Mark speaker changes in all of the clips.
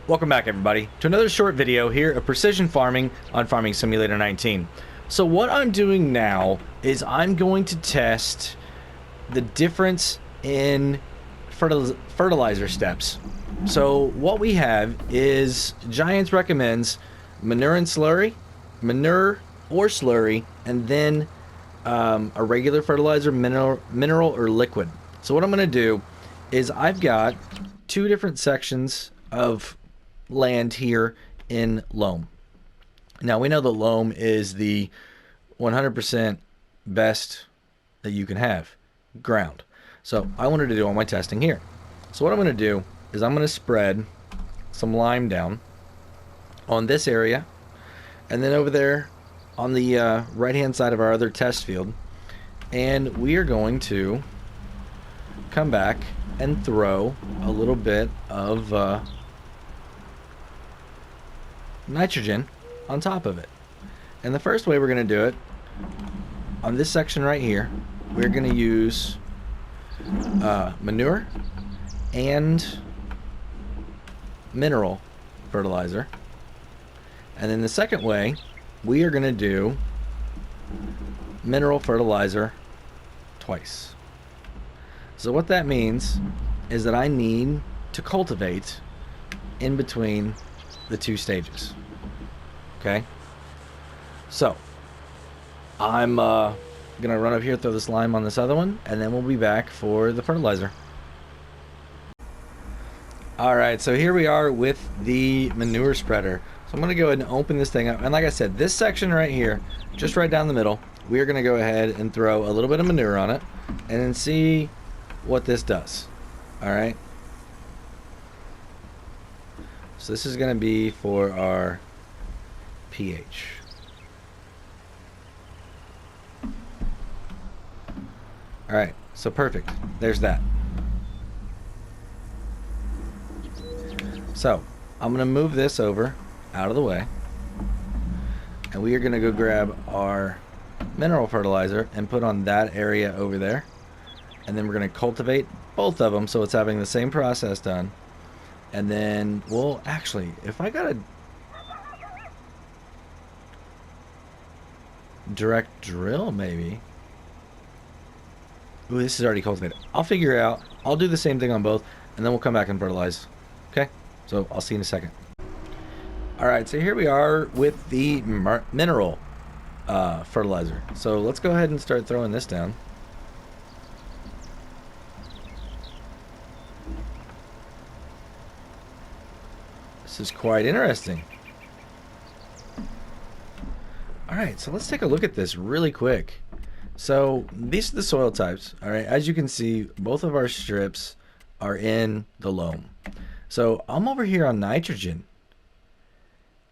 Speaker 1: Welcome back everybody to another short video here of precision farming on Farming Simulator 19. So what I'm doing now is I'm going to test the difference in fertilizer steps. So what we have is Giants recommends manure or slurry, and then a regular fertilizer, mineral or liquid. So what I'm going to do is I've got two different sections of land here in loam. Now we know that loam is the 100% best that you can have ground. So I wanted to do all my testing here. So what I'm going to do is I'm going to spread some lime down on this area, and then over there on the right hand side of our other test field, and we are going to come back and throw a little bit of nitrogen on top of it. And the first way we're going to do it, on this section right here, we're going to use manure and mineral fertilizer. And then the second way, we are going to do mineral fertilizer twice. So what that means is that I need to cultivate in between the two stages. Okay, so I'm gonna run up here, throw this lime on this other one, and then we'll be back for the fertilizer. Alright, so here we are with the manure spreader. So I'm gonna go ahead and open this thing up, and like I said, this section right here, just right down the middle, we are gonna go ahead and throw a little bit of manure on it and then see what this does. Alright, so this is going to be for our pH. Alright, so perfect. There's that. So, I'm going to move this over out of the way, and we are going to go grab our mineral fertilizer and put on that area over there, and then we're going to cultivate both of them so it's having the same process done. And then, well, actually, if I got a direct drill, maybe. Ooh, this is already cultivated. I'll figure it out. I'll do the same thing on both, and then we'll come back and fertilize. Okay? So, I'll see you in a second. Alright, so here we are with the mineral fertilizer. So, let's go ahead and start throwing this down. This is quite interesting. Alright, so let's take a look at this really quick. So these are the soil types. Alright, as you can see, both of our strips are in the loam. So I'm over here on nitrogen,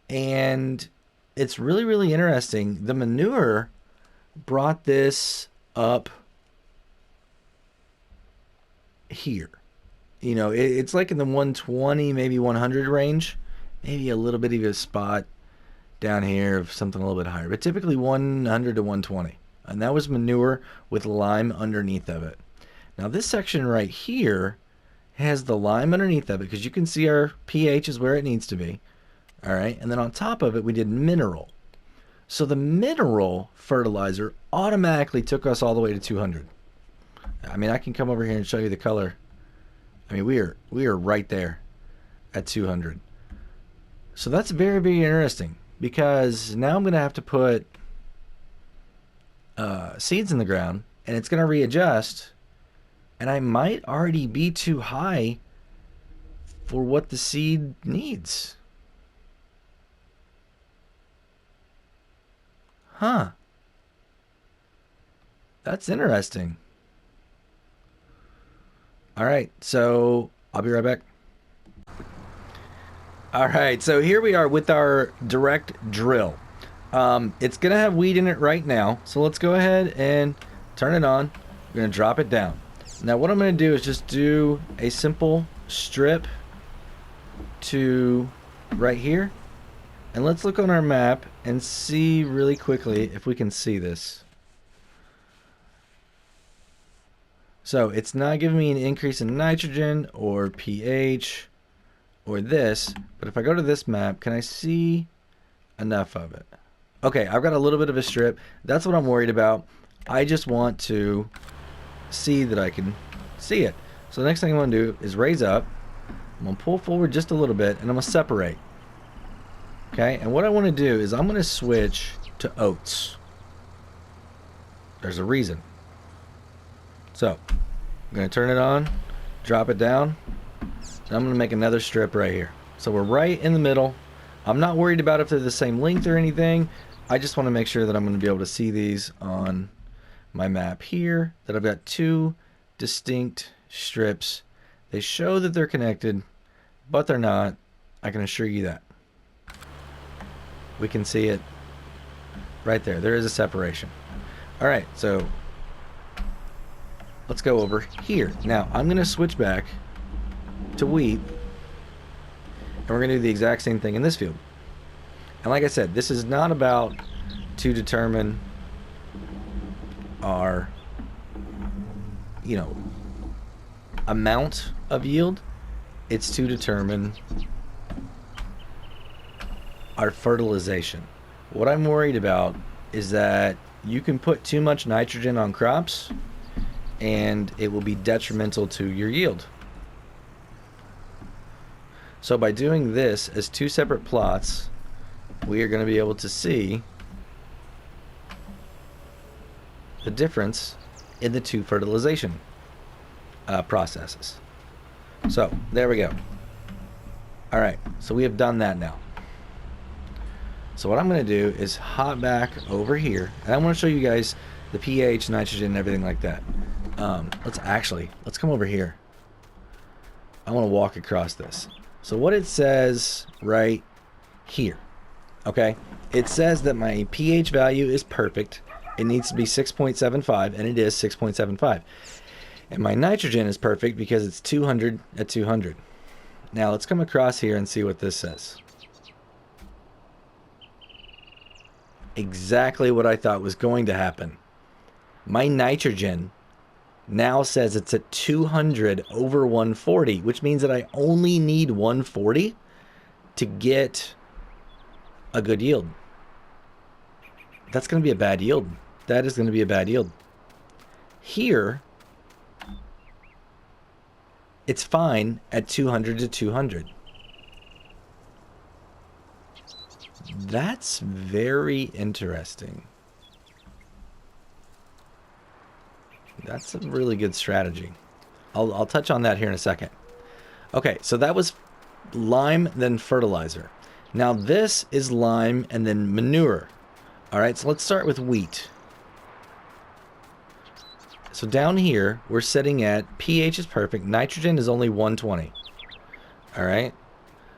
Speaker 1: and it's really interesting. The manure brought this up here. You know, it's like in the 120, maybe 100 range. Maybe a little bit of a spot down here of something a little bit higher. But typically 100 to 120. And that was manure with lime underneath of it. Now this section right here has the lime underneath of it, because you can see our pH is where it needs to be. Alright, and then on top of it we did mineral. So the mineral fertilizer automatically took us all the way to 200. I mean, I can come over here and show you the color. I mean, we are right there at 200. So that's very interesting, because now I'm going to have to put seeds in the ground, and it's going to readjust, and I might already be too high for what the seed needs. Huh. That's interesting. Alright, so I'll be right back. Alright, so here we are with our direct drill. It's going to have weed in it right now, so let's go ahead and turn it on. We're going to drop it down. Now what I'm going to do is just do a simple strip to right here. And let's look on our map and see really quickly if we can see this. So it's not giving me an increase in nitrogen or pH. or this, but if I go to this map, can I see enough of it? Okay, I've got a little bit of a strip. That's what I'm worried about. I just want to see that I can see it. So the next thing I want to do is raise up. I'm going to pull forward just a little bit, and I'm going to separate. Okay, and what I want to do is I'm going to switch to oats. There's a reason. So, I'm going to turn it on, drop it down, and I'm going to make another strip right here. So we're right in the middle. I'm not worried about if they're the same length or anything. I just want to make sure that I'm going to be able to see these on my map here, that I've got two distinct strips. They show that they're connected, but they're not. I can assure you that. We can see it right there. There is a separation. All right, so let's go over here. Now, I'm going to switch back to wheat, and we're going to do the exact same thing in this field. And like I said, this is not about to determine our, amount of yield. It's to determine our fertilization. What I'm worried about is that you can put too much nitrogen on crops and it will be detrimental to your yield. So by doing this as two separate plots, we are going to be able to see the difference in the two fertilization processes. So there we go. All right, so we have done that now. So what I'm going to do is hop back over here, and I want to show you guys the pH, nitrogen, and everything like that. Let's come over here. I want to walk across this. So what it says right here, okay? It says that my pH value is perfect. It needs to be 6.75, and it is 6.75. And my nitrogen is perfect because it's 200 at 200. Now let's come across here and see what this says. Exactly what I thought was going to happen. My nitrogen now says it's at 200 over 140, which means that I only need 140 to get a good yield. That's going to be a bad yield. That is going to be a bad yield. Here, it's fine at 200 to 200. That's very interesting. That's a really good strategy. I'll touch on that here in a second. Okay, so that was lime, then fertilizer. Now this is lime and then manure. All right, so let's start with wheat. So down here, we're sitting at pH is perfect. Nitrogen is only 120. All right.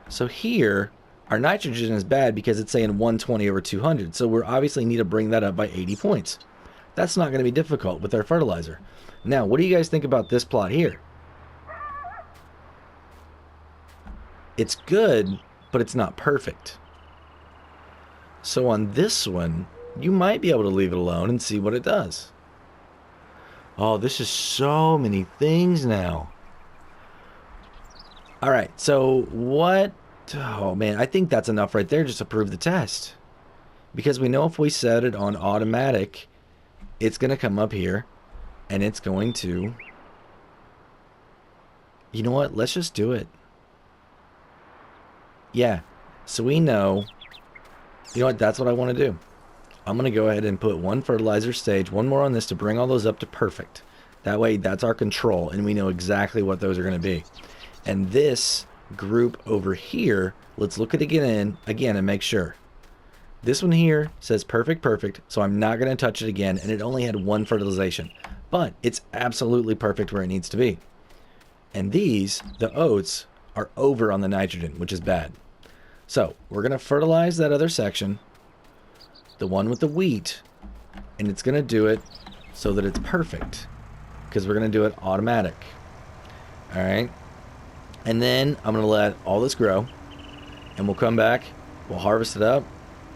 Speaker 1: So here, our nitrogen is bad because it's saying 120 over 200. So we obviously need to bring that up by 80 points. That's not going to be difficult with our fertilizer. Now, what do you guys think about this plot here? It's good, but it's not perfect. So on this one, you might be able to leave it alone and see what it does. Oh, this is so many things now. All right, so what? Oh, man, I think that's enough right there just to prove the test. Because we know if we set it on automatic, it's going to come up here, and it's going to... You know what? Let's just do it. Yeah, so we know... You know what? That's what I want to do. I'm going to go ahead and put one fertilizer stage, one more on this to bring all those up to perfect. That way, that's our control, and we know exactly what those are going to be. And this group over here, let's look at it again and make sure. This one here says perfect, perfect, so I'm not going to touch it again, and it only had one fertilization. But it's absolutely perfect where it needs to be. And these, the oats, are over on the nitrogen, which is bad. So we're going to fertilize that other section, the one with the wheat, and it's going to do it so that it's perfect, because we're going to do it automatic. All right. And then I'm going to let all this grow, and we'll come back, we'll harvest it up,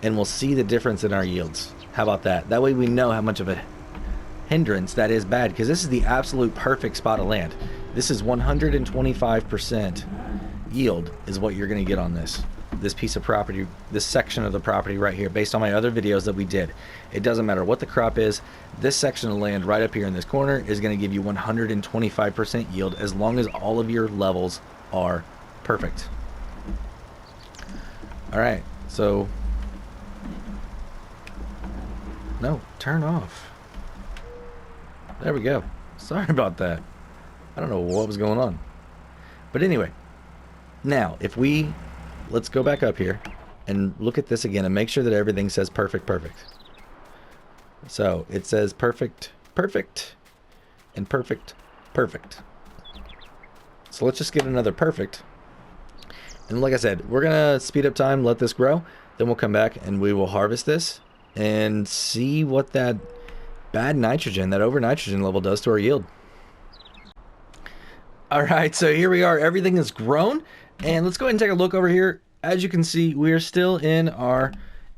Speaker 1: and we'll see the difference in our yields. How about that? That way we know how much of a hindrance that is bad, because this is the absolute perfect spot of land. This is 125% yield is what you're going to get on this piece of property, this section of the property right here, based on my other videos that we did. It doesn't matter what the crop is. This section of land right up here in this corner is going to give you 125% yield as long as all of your levels are perfect. All right, so no, turn off. There we go. Sorry about that. I don't know what was going on. But anyway, now if let's go back up here and look at this again and make sure that everything says perfect, perfect. So it says perfect, perfect, and perfect, perfect. So let's just get another perfect. And like I said, we're going to speed up time, let this grow. Then we'll come back and we will harvest this and see what that bad nitrogen, that over nitrogen level does to our yield. All right, so here we are. Everything is grown. And let's go ahead and take a look over here. As you can see, we are still in our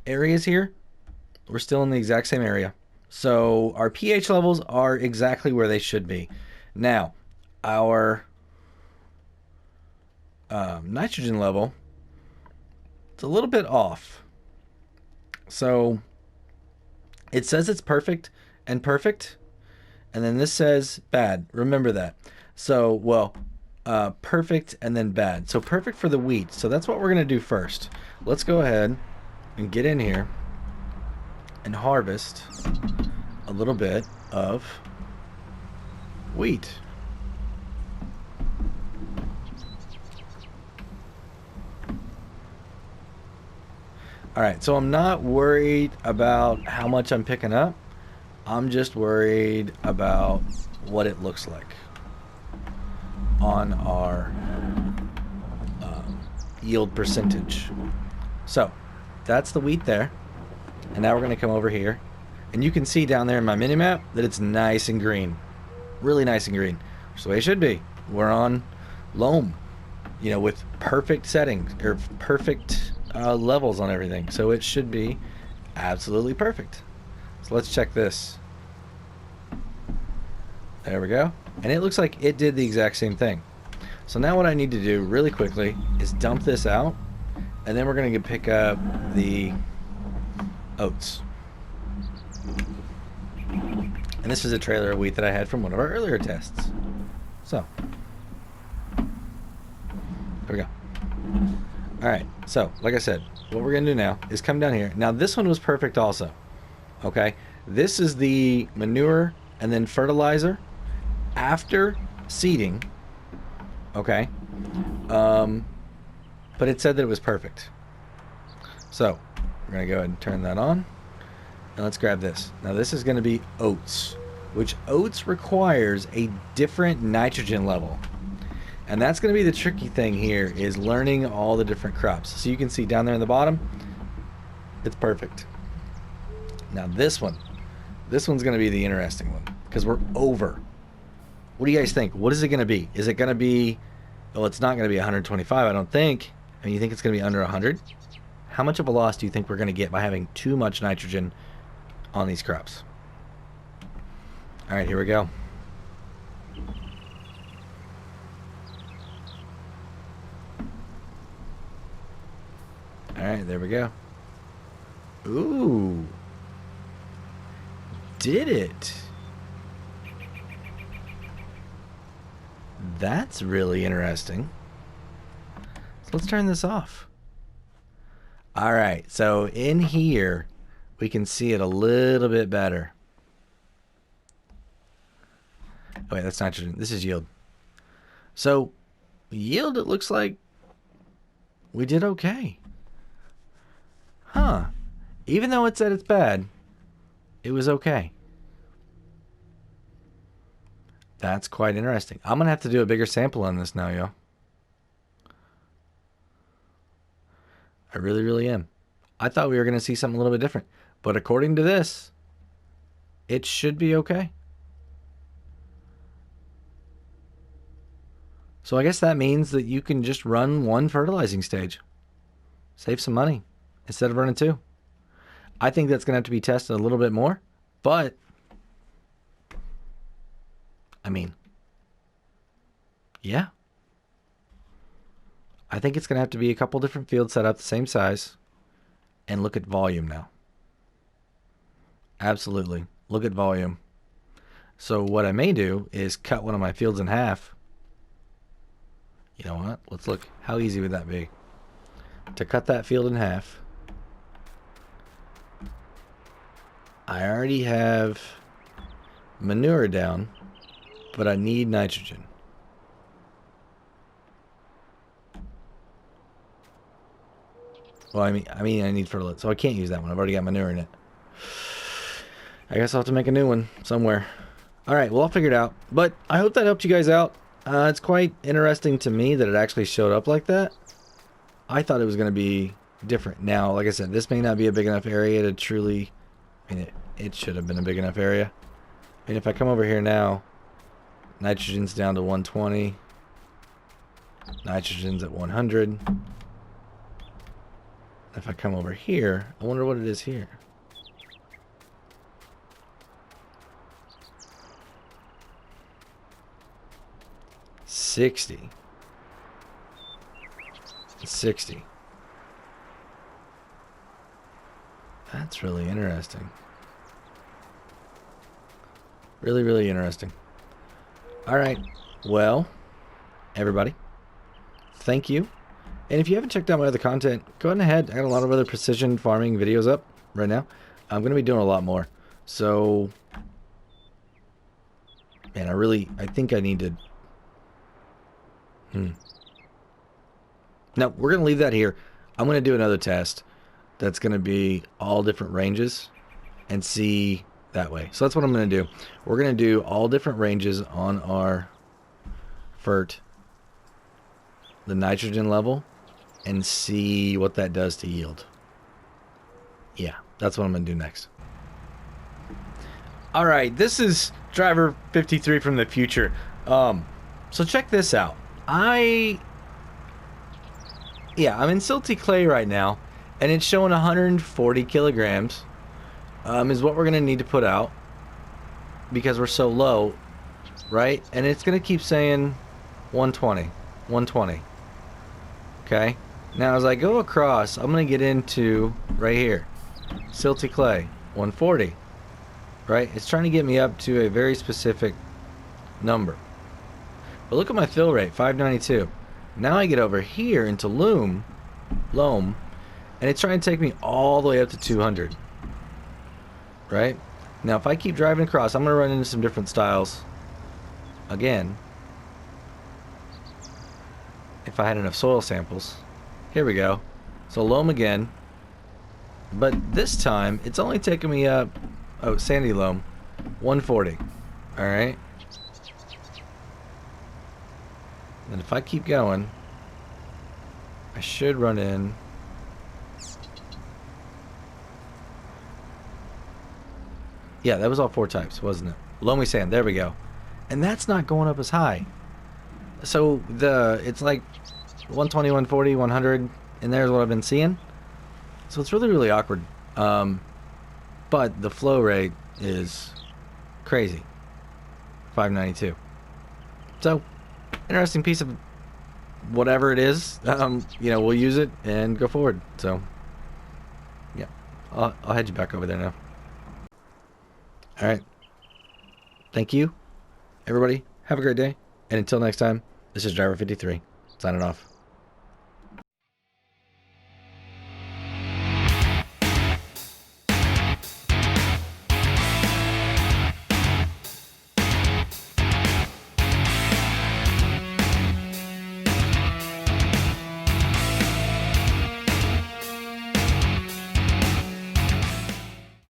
Speaker 1: areas here. We're still in the exact same area. So our pH levels are exactly where they should be. Now, our nitrogen level, it's a little bit off. So it says it's perfect and perfect. And then this says bad. Remember that. So, well, perfect and then bad. So perfect for the wheat. So that's what we're going to do first. Let's go ahead and get in here and harvest a little bit of wheat. All right, so I'm not worried about how much I'm picking up. I'm just worried about what it looks like on our yield percentage. So that's the wheat there. And now we're going to come over here. And you can see down there in my mini map that it's nice and green. Really nice and green. Which is the way it should be. We're on loam, you know, with perfect settings or perfect levels on everything. So it should be absolutely perfect. So let's check this. There we go. And it looks like it did the exact same thing. So now what I need to do really quickly is dump this out. And then we're going to pick up the oats. And this is a trailer of wheat that I had from one of our earlier tests. So, there we go. Alright, so, like I said, what we're going to do now is come down here. Now, this one was perfect also. Okay? This is the manure and then fertilizer after seeding. Okay? But it said that it was perfect. So, we're going to go ahead and turn that on. And let's grab this. Now this is going to be oats, which oats requires a different nitrogen level. And that's going to be the tricky thing here, is learning all the different crops. So you can see down there in the bottom, it's perfect. Now this one's going to be the interesting one, because we're over. What do you guys think? What is it going to be? Is it going to be, well, it's not going to be 125, I don't think. I mean, you think it's going to be under 100? How much of a loss do you think we're going to get by having too much nitrogen on these crops? All right, here we go. All right, there we go. Ooh. Did it. That's really interesting. So let's turn this off. All right, so in here, we can see it a little bit better. Oh, wait, that's nitrogen. This is yield. So, yield, it looks like we did okay. Huh. Even though it said it's bad, it was okay. That's quite interesting. I'm going to have to do a bigger sample on this now, yo. I really, really am. I thought we were going to see something a little bit different. But according to this, it should be okay. So I guess that means that you can just run one fertilizing stage. Save some money instead of running two. I think that's going to have to be tested a little bit more. But, I mean, yeah. I think it's going to have to be a couple different fields set up the same size. And look at volume now. Absolutely. Look at volume. So what I may do is cut one of my fields in half. You know what? Let's look. How easy would that be? To cut that field in half. I already have manure down, but I need nitrogen. Well, I mean I need fertilizer, so I can't use that one. I've already got manure in it. I guess I'll have to make a new one somewhere. Alright, well, I'll figure it out. But I hope that helped you guys out. It's quite interesting to me that it actually showed up like that. I thought it was going to be different. Now, like I said, this may not be a big enough area to truly... I mean, it should have been a big enough area. I mean, if I come over here now, nitrogen's down to 120. Nitrogen's at 100. If I come over here, I wonder what it is here. $60. $60. That's really interesting. Really, really interesting. Alright, well, everybody, thank you. And if you haven't checked out my other content, go ahead. I got a lot of other precision farming videos up right now. I'm going to be doing a lot more. So, man, I think I need to... Now, we're going to leave that here. I'm going to do another test that's going to be all different ranges and see that way. So that's what I'm going to do. We're going to do all different ranges on our fert, the nitrogen level, and see what that does to yield. Yeah, that's what I'm going to do next. All right, this is Driver 53 from the future. So check this out. I'm in silty clay right now, and it's showing 140 kilograms is what we're going to need to put out because we're so low, right? And it's going to keep saying 120, 120. Okay? Now, as I go across, I'm going to get into right here, silty clay, 140, right? It's trying to get me up to a very specific number. But look at my fill rate, 592. Now I get over here into loam, and it's trying to take me all the way up to 200. Right? Now if I keep driving across, I'm going to run into some different styles. Again, if I had enough soil samples. Here we go. So loam again. But this time, it's only taking me up, oh, sandy loam, 140. Alright? And if I keep going, I should run in. Yeah, that was all 4 types, wasn't it? Loamy sand, there we go. And that's not going up as high. So it's like 120, 140, 100, and there's what I've been seeing. So it's really, really awkward. But the flow rate is crazy. 592. So, interesting piece of whatever it is. We'll use it and go forward. So, yeah. I'll head you back over there now. Alright. Thank you, everybody. Have a great day. And until next time, this is Driver 53, signing off.